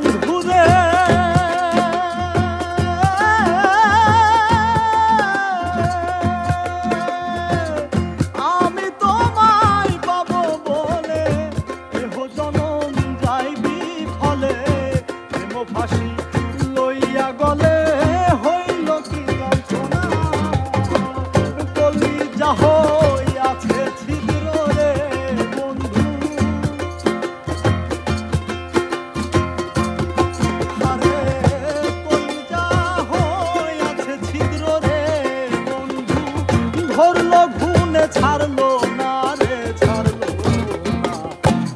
বন্ধুরে আমি তোমায় পাবো বলে এহ জনম যাইবি ফলে প্রেম ফাঁসি লইয়া গলে হইল কি যন্ত্রণা কলি যাহ আছে ছিদ্র রে বন্ধু আরে কলি যাহ আছে ছিদ্র রে বন্ধু ধরলো ঘুনে ছাড়লো না রে ছাড়লো না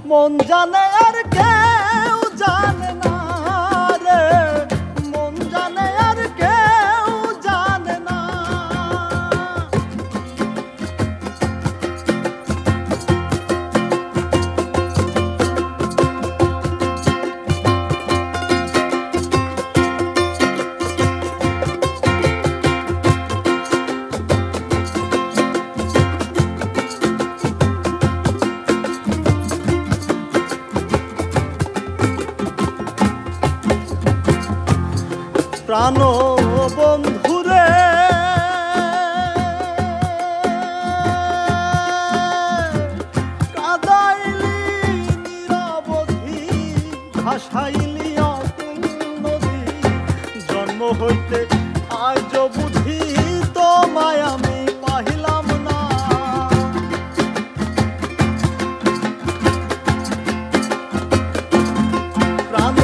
মন জানে আর কেউ জানে না রে মন জানে আর কেউ জানে না প্রাণ বন্ধুরে কাদাইলি নিরবধি ভাসাইলি অতুল নদী জন্ম হইতে আজ বুঝি তোমায় আমি পাহিলাম না প্রাণ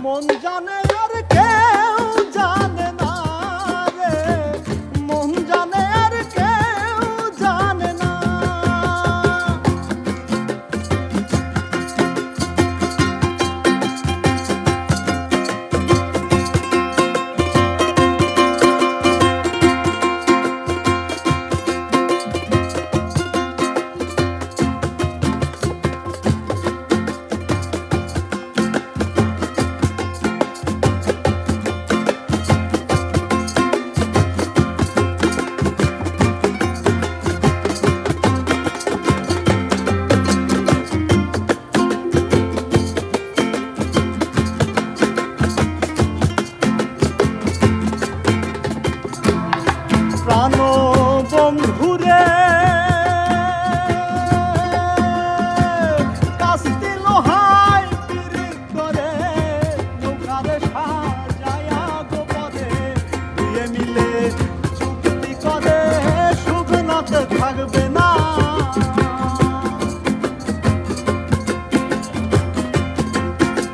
মন জানে আর কেউ জানে না রে মন জানে আর কেউ জানে না প্রাণ বন্ধুরে কাস্তি লোহায় পিরিত করে নৌকারে সাজায়া গোপরে দুয়ে মিলে চুক্তি করে শুকনাতে থাকবে না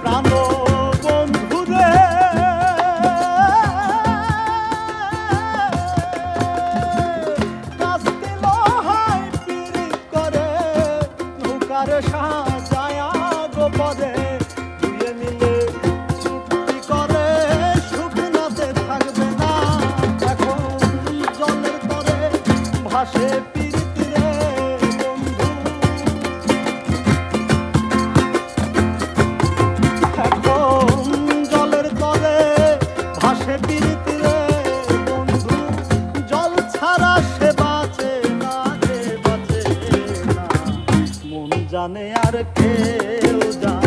প্রাণ বন্ধুরে সাজায়া গোপরে দুয়ে মিলে চুক্তি করে শুকনাতে থাকবে না এখন জলের তরে ভাসে পিরিত রে বন্ধু এখন জলের তরে ভাসে পিরিত রে বন্ধু জল ছাড়া সে বাঁচে না রে বাঁচে না মন জানে আর কেউ জানে